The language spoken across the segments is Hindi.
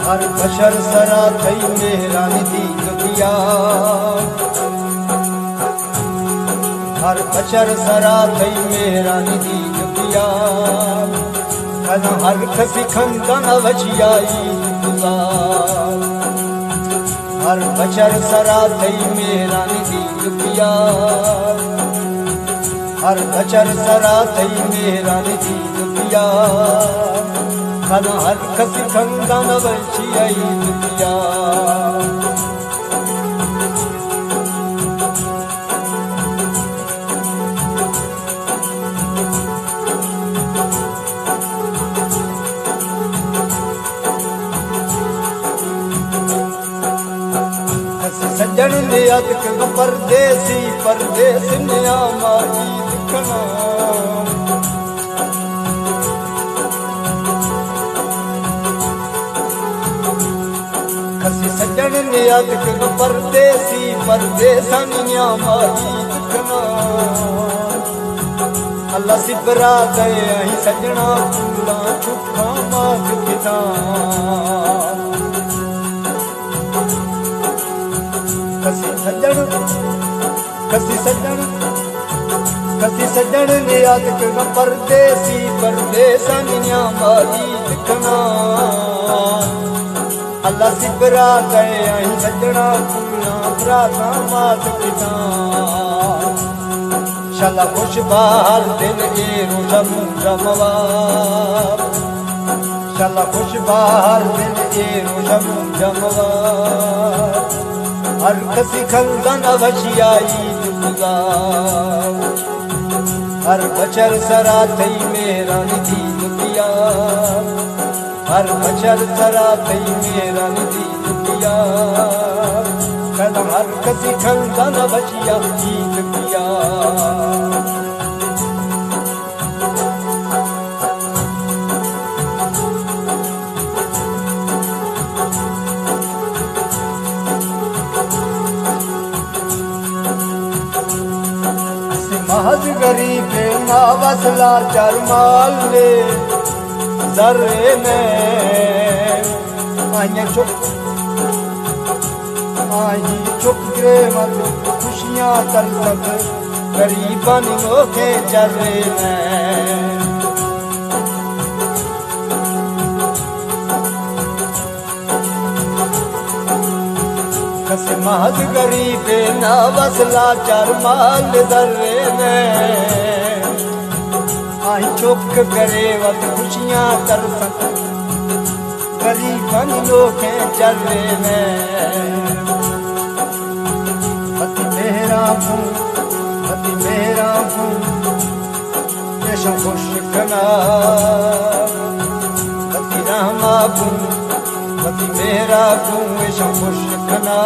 हर बशर सरा थई मेहरानी दी दुनिया, हर बशर सरा थई मेहरानी दी दुनिया। कना हर कसी खंदन वशियाई गुजार, हर बशर सरा थई मेहरानी दी दुनिया, हर बशर सरा थई मेहरानी दी दुनिया। कना हर कसी खंदन वशियाई दुनिया। सज्जन ने अदक परदेसी परदेस ने आमाई दिखना, खसी सज्जन ने अदक परदेसी परदेसा ने आमाई दिखना। अल्लाह सिबरा गए अही सजना पूरा चुखा माग पिता। कसी सज्जन कसी सज्जन कसी सज्जन ने अदक परदेसी परदेसा ने मारी दिखना। अल्लाह सिबरा गए अही सज्जना पूरा भराता मात पिता। शाला खुश बाहर दिल ए रोजा मुंजा मवार, शाला खुश बाहर दिल ए रोजा मुंजा मवार। हर कसी खंदन वशियाई गुजार, हर बशर सरा थई मेहरानी दी दुनिया, हर बशर सरा थई मेहरानी दी दुनिया। कना हर कसी खंदन वशियाई दुनिया। महज गरीब माँ वसला चरमाल ले जर्रे में आइए चुप आई चुप गिरे मत खुशियाँ कर सक गरीबन लोगे जर्रे में। कसे महज गरीब ना वसला चरमाल दर्रे में आई चुप करे वत खुशियाँ कर सक गरीबन लोग जर्रे में। पति मेरा हूँ पति मेरा हूँ देशों खुश कना, पति रहमा हूँ पति मेरा हूँ देशों खुश कना।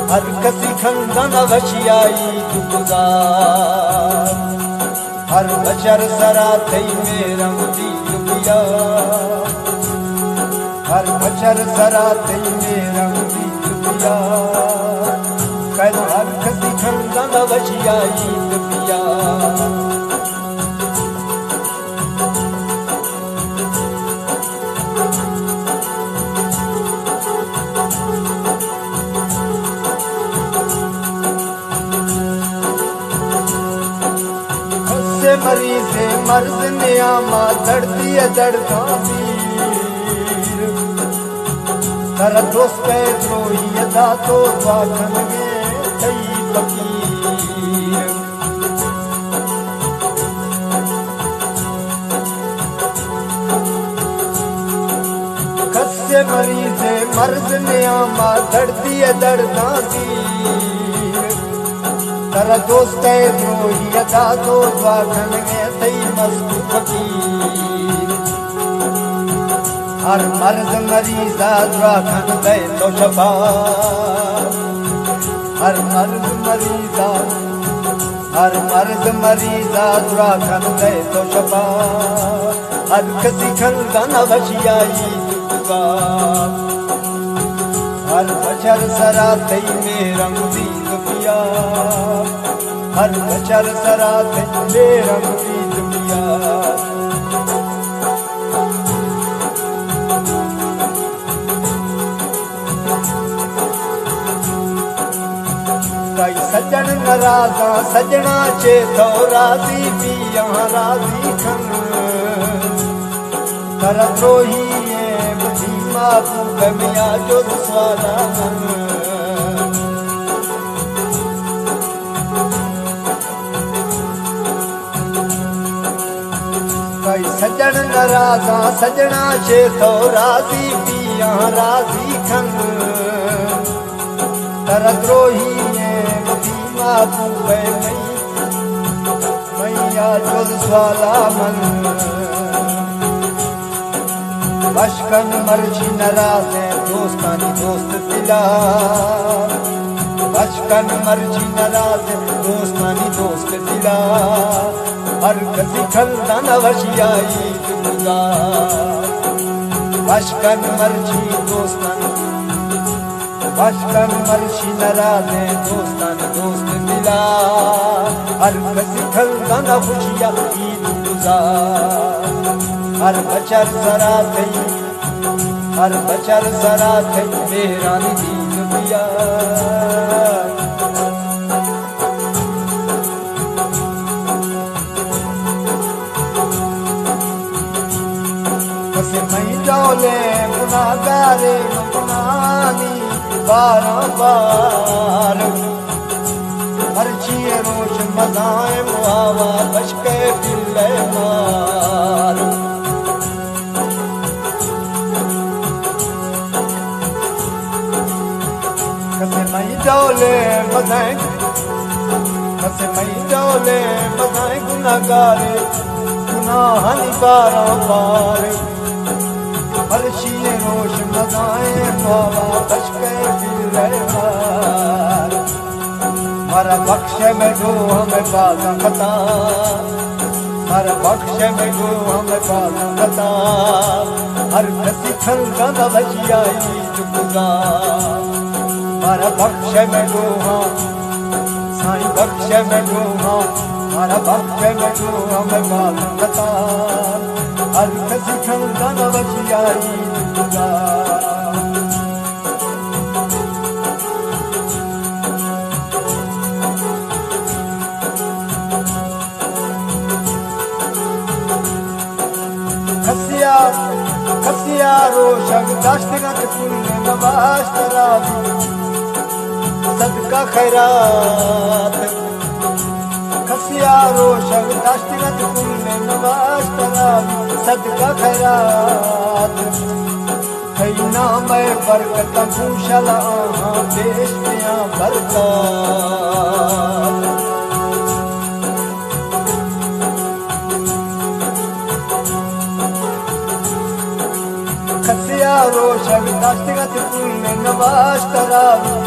हर कसी खंदन वशियाई गुजार, हर बशर सरा थई मेहरानी दी दुनिया, हर बशर सरा थई मेहरानी दी दुनिया। कल हर कसी खंदन वशियाई दुनिया। मरीज मर्ज ने आमा दर्दी दर्दा पीर कर दोस्त द्रोही अदा तो वाखन में थई फकीर। खस्से मरीज मर्ज ने आमा दर्दी दर्दा पीर कर दोस्त द्रोही अदा तो वाखन में थई मस्त फकीर। हर मर्द मरीजा वाखन दे तो शफा, हर मर्द मरीजा हर मर्द मरीजा वाखन दे तो शफा। हर कसी खंदन वशियाई गुजार, हर बशर सरा थई मेहरानी दी दुनिया, हर बशर सरा थई मेहरानी दी दुनिया। नाराज़ा सजना चे थो राज़ी पिया राज़ी खन कर द्रोही बधी महबूब मिया जो सवाला मन सजन नाराज़ा सजना चे थो राज़ी पिया राज़ी खन कर द्रोही बधी महबूब मैया जो सवाला मन बशकन मर्जी नाराज़ है दोस्तानी दोस्त दिला बशकन मर्जी नाराज़ है दोस्तानी दोस्त दिला हर कसी खलदा न वशियाई गुजार बशकन मर्जी दोस्तानी बशकन मर्जी नाराज़ है दोस्तानी दोस्त दिला हर कसी खलदा न वशियाई गुजार हर बचर सरा थई हर बचर सरा थई मेहरानी दीन दिया कसे मई डोले गुनाहगारे गुनानी बार बार हर चीज़ रोश मज़ाए मुआवा बशके दिल मार कसे मई डोले बधाए कसे मई डोले बधाए गुनाहगारे गुनाहनी बार हर शीए रोश मज़ाए मुआवा बशके दिल मार मारा बख्श में गो हमें बाज़ा खता मारा बख्श में गो हमें बाज़ा खता हर कसी खलदा न वशियाई गुजार मारा बख्श में गो हाँ साईं बख्श में गो हाँ मारा बख्श में गो हमें बाज़ा खता हर कसी खलदा न वशियाई गुजार खसिया रोशक दाश्तगत कुल नवाज तरावी सदका खैरात खसिया रोशक दाश्तगत कुल नवाज तरावी सदका खैरात कई नाम बरकत पूशला देश में बरकत खसिया रोशक दाश्तगत कुल नवाज तरावी